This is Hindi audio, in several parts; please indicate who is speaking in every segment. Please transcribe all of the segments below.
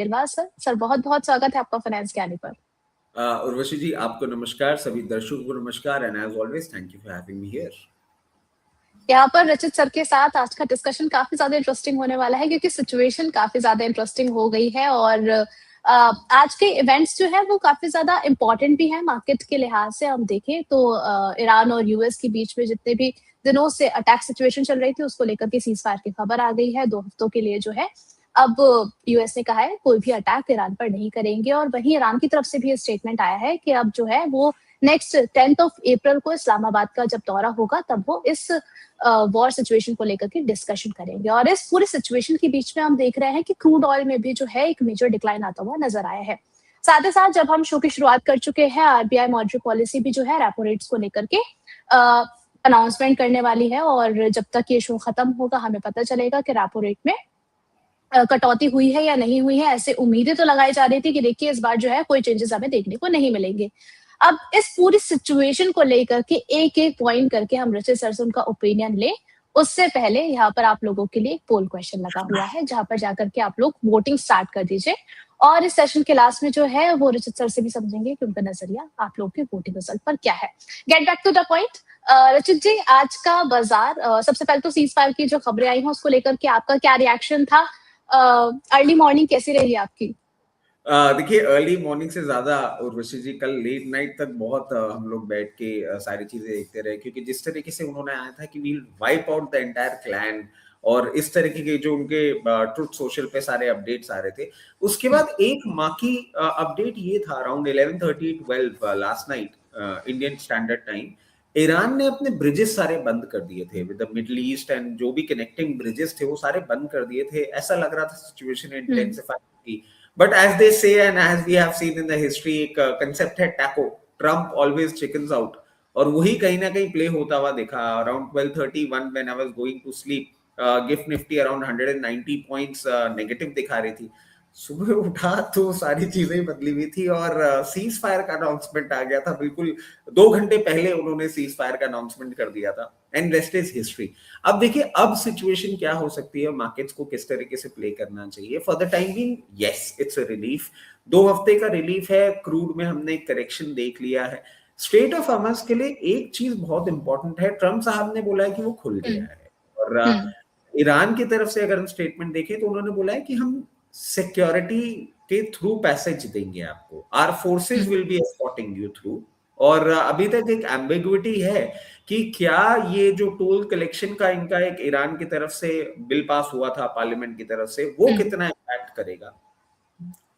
Speaker 1: निर्वाल सर बहुत-बहुत स्वागत है आपका फाइनेंस ज्ञानी पर।
Speaker 2: उर्वशी जी, आपको नमस्कार, सभी दर्शकों को नमस्कार and as always thank you for having me here.
Speaker 1: यहाँ पर रचित सर के साथ आज का डिस्कशन काफ़ी ज़्यादा इंटरेस्टिंग होने वाला है क्योंकि सिचुएशन काफ़ी ज़्यादा इंटरेस्टिंग हो गई है और आज के इवेंट्स जो है वो काफ़ी ज़्यादा इम्पोर्टेंट भी हैं मार्केट के लिहाज से हम देखें तो ईरान और यूएस के बीच में जितने भी दिनों से अटैक सिचुएशन चल रही थी उसको लेकर के सीज़फायर की खबर आ गई है 2 हफ्तों के लिए जो है। अब यूएस ने कहा है कोई भी अटैक ईरान पर नहीं करेंगे और वहीं ईरान की तरफ से भी ये स्टेटमेंट आया है कि अब जो है वो नेक्स्ट 10th ऑफ अप्रैल को इस्लामाबाद का जब दौरा होगा तब वो इस वॉर सिचुएशन को लेकर के डिस्कशन करेंगे और इस पूरी सिचुएशन के बीच में हम देख रहे हैं कि क्रूड ऑयल में भी जो है एक मेजर डिक्लाइन आता हुआ नजर आया है। साथ ही साथ जब हम शो की शुरुआत कर चुके हैं आरबीआई मॉनेटरी पॉलिसी भी जो है रेपो रेट्स को लेकर के अनाउंसमेंट करने वाली है और जब तक ये शो खत्म होगा हमें पता चलेगा कि रेपो रेट में कटौती हुई है या नहीं हुई है। ऐसे उम्मीदें तो लगाई जा रही थी कि देखिए इस बार जो है कोई चेंजेस हमें देखने को नहीं मिलेंगे। अब इस पूरी सिचुएशन को लेकर के एक-एक पॉइंट करके हम ऋषि सर से उनका ओपिनियन लें, उससे पहले यहाँ पर आप लोगों के लिए एक पोल क्वेश्चन लगा हुआ है, जहाँ पर जाकर के आप लोग वोटिंग स्टार्ट कर दीजिए और इस सेशन के लास्ट में जो है वो ऋषि सर से भी समझेंगे कि उनका नजरिया आप लोगों के वोटिंग रिजल्ट पर क्या है। Get back to the point. Rachit ji, आज का बाजार सबसे पहले तो सीज़फायर की जो खबरें आई हैं उसको लेकर के आपका क्या रिएक्शन था? अर्ली मॉर्निंग कैसी रही आपकी?
Speaker 2: देखिए, अर्ली मॉर्निंग से ज्यादा उर्वशी जी कल लेट नाइट तक बहुत हम लोग बैठ के सारी चीजें देखते रहे, क्योंकि जिस तरीके से उन्होंने आया था कि we'll wipe out the entire clan और इस तरीके के जो उनके ट्रुथ सोशल पे सारे अपडेट्स आ रहे थे। उसके बाद एक माँ की अपडेट ये था around 11:30-12 last night Indian standard time, Iran ने अपने ब्रिजेस सारे बंद कर दिए थे with the middle east and जो भी कनेक्टिंग ब्रिजेस थे वो सारे बंद कर दिए थे। ऐसा लग रहा था सिचुएशन इंटेंसिफाई की। But as they say and as we have seen in the history, एक concept है taco, Trump always chickens out, और वही कहीं ना कहीं प्ले होता हुआ देखा। Around 12:31 when I was going to sleep, gift Nifty around 190 points negative दिखा रही थी। सुबह उठा तो सारी चीजें बदली हुई थी और सीज फायर का अनाउंसमेंट आ गया था। बिल्कुल 2 घंटे पहले उन्होंने सीज फायर का अनाउंसमेंट कर दिया था एंड रेस्ट इज हिस्ट्री। अब देखिए अब सिचुएशन क्या हो सकती है, मार्केट्स को किस तरीके से प्ले करना चाहिए। For the time being yes it's a relief, 2 हफ्ते का रिलीफ है। क्रूड में हमने करेक्शन देख लिया है। स्टेट ऑफ हॉर्मस के लिए एक चीज बहुत इंपॉर्टेंट है, ट्रम्प साहब ने बोला है कि वो खुल गया है और ईरान की तरफ से अगर हम स्टेटमेंट देखें तो उन्होंने बोला है कि हम सिक्योरिटी के थ्रू पैसेज देंगे आपको, our forces will be escorting you through. और अभी तक एक एम्बिग्विटी है कि क्या ये जो टोल कलेक्शन का इनका एक ईरान की तरफ से बिल पास हुआ था पार्लियामेंट की तरफ से, वो कितना इम्पैक्ट करेगा।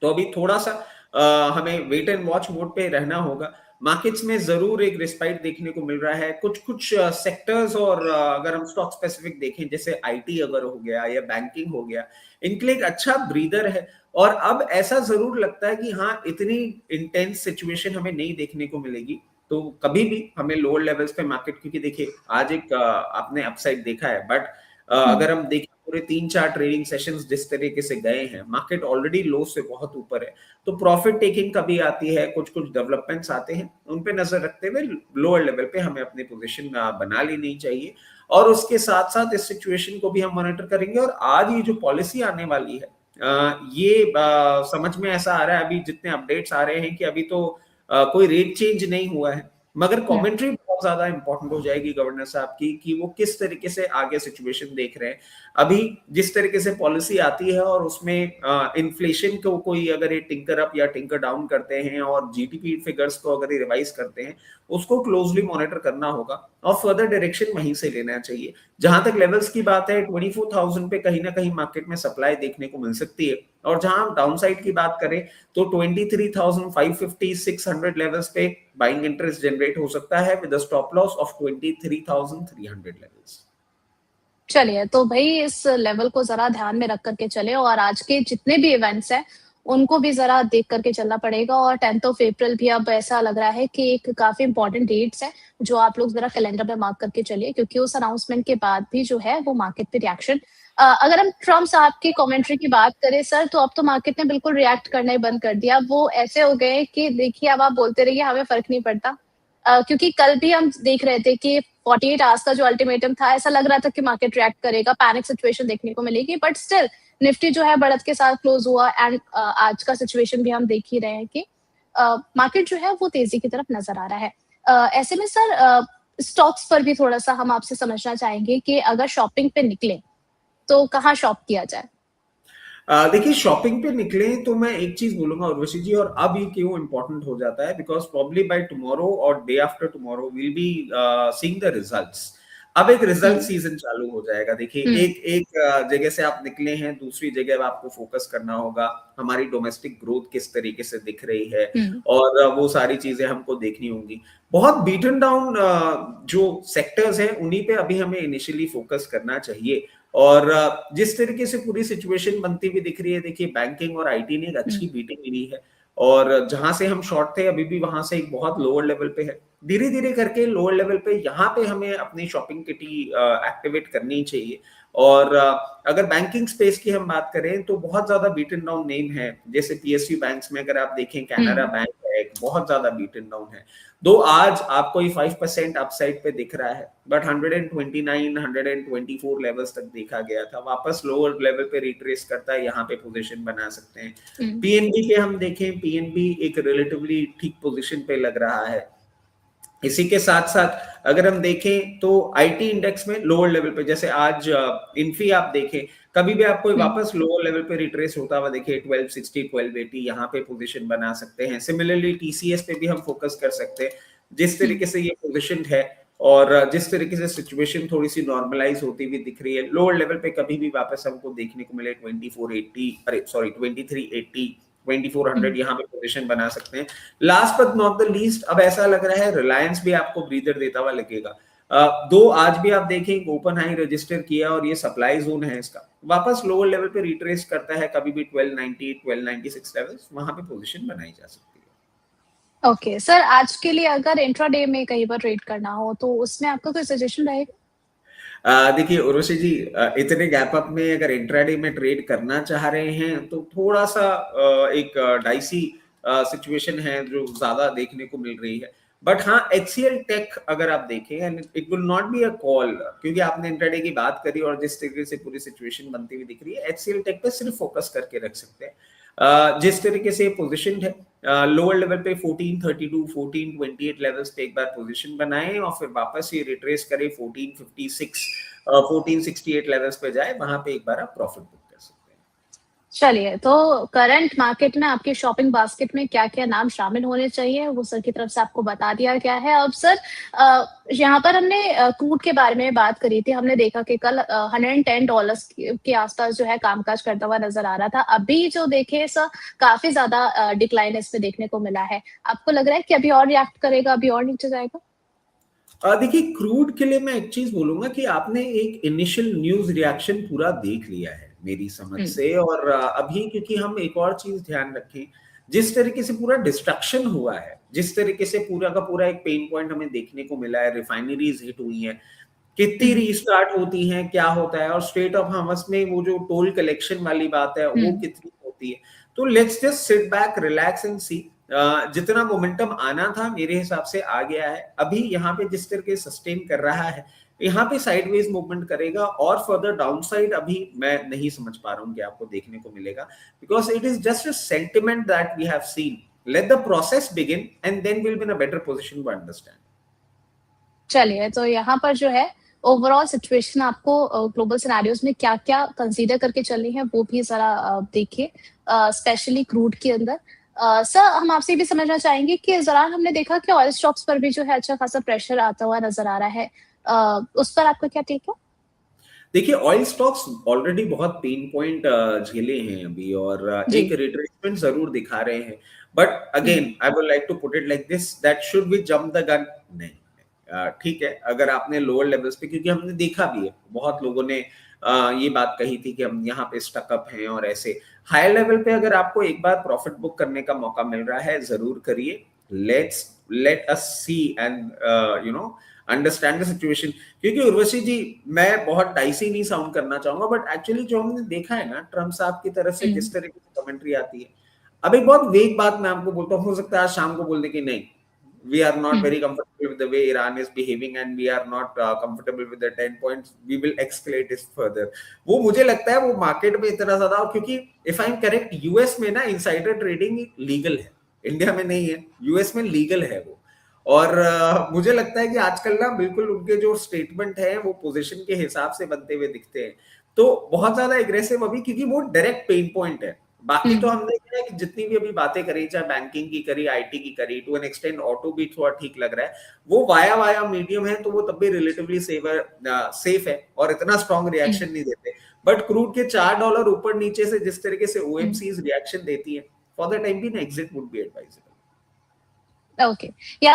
Speaker 2: तो अभी थोड़ा सा हमें वेट एंड वॉच मोड पे रहना होगा। मार्केट्स में जरूर एक रिस्पाइट देखने को मिल रहा है। कुछ कुछ सेक्टर्स और अगर हम स्टॉक स्पेसिफिक देखें जैसे आईटी अगर हो गया या बैंकिंग हो गया, इनके लिए एक अच्छा ब्रीदर है। और अब ऐसा जरूर लगता है कि हाँ इतनी इंटेंस सिचुएशन हमें नहीं देखने को मिलेगी। तो कभी भी हमें लोअर लेवल्स पे मार्केट, क्योंकि देखिए आज एक आपने अपसाइड देखा है, बट अगर हम देखें पूरे 3-4 ट्रेडिंग सेशंस जिस तरीके से गए हैं, मार्केट ऑलरेडी लो से बहुत ऊपर है। तो प्रॉफिट टेकिंग कभी आती है, कुछ कुछ डेवलपमेंट्स आते हैं, उन पे नजर रखते हुए लोअर लेवल पे हमें अपनी पोजीशन बना लेनी चाहिए। और उसके साथ साथ इस सिचुएशन को भी हम मॉनिटर करेंगे। और आज ये जो पॉलिसी आने वाली है ये समझ में ऐसा आ रहा है, अभी जितने अपडेट्स आ रहे हैं कि अभी तो कोई रेट चेंज नहीं हुआ है, मगर कमेंट्री बहुत ज्यादा इंपॉर्टेंट हो जाएगी गवर्नर साहब की कि वो किस तरीके से आगे सिचुएशन देख रहे हैं। अभी जिस तरीके से पॉलिसी आती है और उसमें इन्फ्लेशन को कोई अगर ये टिंकर अप या टिंकर डाउन करते हैं और जीडीपी फिगर्स को अगर ये रिवाइज करते हैं, उसको क्लोजली मॉनिटर करना होगा और फर्दर डायरेक्शन वहीं से लेना चाहिए। जहां तक लेवल्स की बात है 24,000 पे कहीं ना कहीं मार्केट में सप्लाई देखने को मिल सकती है। और जहां डाउनसाइड की बात करें तो 23,550 600 लेवल्स पे बाइंग इंटरेस्ट जनरेट हो सकता है with a stop loss of 23,300 levels.
Speaker 1: चलिए, तो भई इस लेवल को ज़रा ध्यान में रख कर के चलें और आज के जितने भी इवेंट्स हैं, उनको भी ज़रा देख कर के चलना पड़ेगा और 10th ऑफ अप्रैल भी अब ऐसा लग रहा है कि एक काफ़ी इम्पोर्टेंट डेट्स हैं, जो आप लोग ज़रा कैलेंडर में मार्क करके चलिए क्योंकि उस अनाउंसमेंट के बाद भी जो है वो मार्केट पे रिएक्शन अगर हम ट्रम्प साहब की कमेंट्री की बात करें सर, तो अब तो मार्केट ने बिल्कुल रिएक्ट करना ही बंद कर दिया। वो ऐसे हो गए कि देखिए अब आप बोलते रहिए, हमें फ़र्क नहीं पड़ता। क्योंकि कल भी हम देख रहे थे कि 48 आवर्स का जो अल्टीमेटम था, ऐसा लग रहा था कि मार्केट रिएक्ट करेगा, पैनिक सिचुएशन देखने को मिलेगी, बट स्टिल निफ्टी जो है बढ़त के साथ क्लोज हुआ एंड आज का सिचुएशन भी हम देख ही रहे हैं कि मार्केट जो है वो तेजी की तरफ नजर आ रहा है। ऐसे में सर स्टॉक्स पर भी थोड़ा सा हम आपसे समझना चाहेंगे कि अगर शॉपिंग पे निकले तो कहाँ शॉप किया जाए?
Speaker 2: देखिए, शॉपिंग पे निकले तो मैं एक चीज बोलूंगा उर्वशी जी, और अब ये क्यों इंपॉर्टेंट हो जाता है, बिकॉज प्रॉब्ली बाय टुमारो और day after tomorrow will be seeing the results. अब एक रिजल्ट
Speaker 1: हम्म,
Speaker 2: सीजन चालू हो जाएगा। देखिए,
Speaker 1: हम्म,
Speaker 2: एक एक जगह से आप निकले हैं, दूसरी जगह आपको फोकस करना होगा। हमारी डोमेस्टिक ग्रोथ किस तरीके से दिख रही है,
Speaker 1: हम्म,
Speaker 2: और वो सारी चीजें हमको देखनी होंगी। बहुत बीटन डाउन जो सेक्टर्स हैं उन्हीं पे अभी हमें इनिशियली फोकस करना चाहिए। और जिस तरीके से पूरी सिचुएशन बनती हुई दिख रही है, देखिए बैंकिंग और आईटी ने एक
Speaker 1: हम्म,
Speaker 2: अच्छी बीटिंग मिली है, और जहां से हम शॉर्ट थे अभी भी वहां से एक बहुत लोअर लेवल पे है। धीरे धीरे करके लोअर लेवल पे यहाँ पे हमें अपनी शॉपिंग किटी एक्टिवेट करनी चाहिए। और अगर बैंकिंग स्पेस की हम बात करें तो बहुत ज्यादा बीटन डाउन नेम है, जैसे पीएसयू बैंक्स में अगर आप देखें, कैनरा
Speaker 1: हम्म,
Speaker 2: बैंक है, एक बहुत ज्यादा बीटन डाउन है। दो आज आपको ये 5% अपसाइड पे दिख रहा है, बट 129 124 लेवल्स तक देखा गया था, वापस लोअर लेवल पे रिट्रेस करता है, यहाँ पे पोजीशन बना सकते हैं।
Speaker 1: हम्म,
Speaker 2: पीएनबी पे हम देखें, पीएनबी एक रिलेटिवली ठीक पोजीशन पे लग रहा है। इसी के साथ साथ अगर हम देखें तो आईटी इंडेक्स में लोअर लेवल पे, जैसे आज इन्फी आप देखें, कभी भी आपको
Speaker 1: हम्म,
Speaker 2: वापस लोअर लेवल पे रिट्रेस होता हुआ देखिए 1260 1280, यहाँ पे पोजीशन बना सकते हैं। सिमिलरली टीसीएस पे भी हम फोकस कर सकते हैं, जिस
Speaker 1: हम्म,
Speaker 2: तरीके से ये पोजीशन है और जिस तरीके से सिचुएशन थोड़ी सी नॉर्मलाइज होती हुई दिख रही है, लोअर लेवल पे कभी भी वापस हमको देखने को मिले 2480, अरे सॉरी 2380, 2400,
Speaker 1: हम्म।
Speaker 2: यहाँ पे पोजीशन बना सकते हैं। Last but not the least, अब ऐसा लग रहा है रिलायंस भी आपको ब्रीदर देता हुआ लगेगा। दो आज भी आप देखें ओपन हाई रजिस्टर किया और ये सप्लाई जोन है इसका, वापस लोअर लेवल पे रिट्रेस करता है, कभी भी 1290 1296 लेवल, वहां पे पोजीशन बनाई जा सकती है।
Speaker 1: ओके सर, आज के लिए अगर इंट्राडे में कहीं पर ट्रेड करना हो तो उसमें आपका कोई सजेशन रहेगा?
Speaker 2: देखिए उर्वशी जी, इतने गैप अप में अगर इंट्राडे में ट्रेड करना चाह रहे हैं तो थोड़ा सा एक डाइसी सिचुएशन है जो ज्यादा देखने को मिल रही है। बट हाँ, एचसीएल टेक अगर आप देखें, and it will not be a call, क्योंकि आपने इंट्राडे की बात करी और जिस तरीके से पूरी सिचुएशन बनती हुई दिख रही है, एचसीएल टेक पे सिर्फ फोकस करके रख सकते हैं। जिस तरीके से पोजिशन है, लोअर लेवल पे 1432 1428 लेवल्स पे एक बार पोजीशन बनाए और फिर वापस ये रिट्रेस करे 1456 1468 लेवल्स पे जाए, वहां पे एक बार आप प्रॉफिट बुक कर सकते हैं।
Speaker 1: चलिए, तो करंट मार्केट में आपकी शॉपिंग बास्केट में क्या-क्या नाम शामिल होने चाहिए, वो सर की तरफ से आपको बता दिया गया है। अब सर यहाँ पर हमने क्रूड के बारे में बात करी थी। हमने देखा कि कल $110 के आसपास जो है कामकाज करता हुआ नज़र आ रहा था। अभी जो देखें सर, काफ़ी ज़्यादा डिक्लाइन इसमें देखने को मिला है। आपको लग रहा है कि अभी और रिएक्ट करेगा, अभी और नीचे जाएगा?
Speaker 2: देखिए, क्रूड के लिए मैं एक चीज बोलूंगा कि आपने एक इनिशियल न्यूज रिएक्शन पूरा देख लिया है मेरी समझ
Speaker 1: हुँ,
Speaker 2: से, और अभी क्योंकि हम एक और चीज ध्यान रखें, जिस तरीके से पूरा डिस्ट्रक्शन हुआ है, जिस तरीके से पूरा का पूरा एक पेन पॉइंट हमें देखने को मिला है, रिफाइनरीज हिट हुई हैं, कितनी
Speaker 1: हुँ,
Speaker 2: रीस्टार्ट होती हैं, क्या होता है, और स्टेट ऑफ हार्मस में वो जो टोल कलेक्शन वाली बात है
Speaker 1: हुँ।
Speaker 2: वो कितनी होती है। तो let's just sit back, relax and see. जितना मोमेंटम आना था मेरे हिसाब से आ गया है। अभी यहाँ पे जिस तरीके सस्टेन कर रहा है, यहाँ पे साइडवेज मूवमेंट करेगा, और फर्दर डाउनसाइड अभी मैं नहीं समझ पा रहा हूँ कि आपको देखने को मिलेगा, because it is just a sentiment that we have seen. Let the process begin and then will be in a better position to understand.
Speaker 1: चलिए, तो यहाँ पर जो है ओवरऑल सिचुएशन आपको ग्लोबल सिनेरियोज में क्या-क्या कंसीडर करके चलनी है वो भी ज़रा देखिए, स्पेशली क्रूड के अंदर। सर, हम आपसे ये भी समझना चाहेंगे कि इस दौरान हमने देखा कि ऑयल स्टॉक्स पर भी जो है अच्छा खासा प्रेशर आता हुआ नज़र आ रहा है। उस पर आपका क्या टेक है?
Speaker 2: देखिए, ऑयल स्टॉक्स ऑलरेडी बहुत पेन पॉइंट झेले हैं अभी, और
Speaker 1: जी।
Speaker 2: एक रिट्रेसमेंट जरूर दिखा रहे हैं। But
Speaker 1: hmm,
Speaker 2: again I would like to put it like this, that should be jump the gun, नहीं। ठीक है, अगर आपने लोअर लेवल्स पे, क्योंकि हमने देखा भी है बहुत लोगों ने ये बात कही थी कि हम यहाँ पे स्टकअप हैं, और ऐसे हायर लेवल पे अगर आपको एक बार प्रॉफिट बुक करने का मौका मिल रहा है, जरूर करिए। Let us see and you know understand the situation. क्योंकि उर्वशी जी, मैं बहुत डाइसी नहीं साउंड करना चाहूंगा, बट एक्चुअली जो हमने देखा है ना, ट्रम्प साहब की तरफ से
Speaker 1: हुँ,
Speaker 2: जिस तरीके की कमेंट्री आती है, अब एक बहुत वेग बात मैं आपको बोलता हूँ, हो सकता है आज शाम को बोल दे कि नहीं, we are not very comfortable with the way Iran is behaving and we are not comfortable with the 10 points, we will escalate this further. वो मुझे लगता है वो मार्केट में इतना ज्यादा, क्योंकि if I'm correct, यूएस में ना insider trading लीगल है, इंडिया में नहीं है, यूएस में लीगल है वो। और मुझे लगता है कि आजकल ना बिल्कुल उनके जो स्टेटमेंट है वो पोजीशन के हिसाब से बनते हुए दिखते हैं, तो बहुत ज्यादा एग्रेसिव अभी, क्योंकि वो डायरेक्ट पेन पॉइंट है। बाकी तो हमने क्या है कि जितनी भी अभी बातें करी, चाहे बैंकिंग की करी, आईटी की करी, टू एन एक्सटेंड ऑटो भी थोड़ा ठीक लग रहा है, वो वाया वाया मीडियम है, तो वो तब भी रिलेटिवली सेफ है और इतना स्ट्रॉन्ग रिएक्शन नहीं देते। बट क्रूड के $4 ऊपर नीचे से जिस तरीके से ओएमसीज रिएक्शन देती है, फॉर द टाइम भी exit would be advisable.
Speaker 1: Okay, या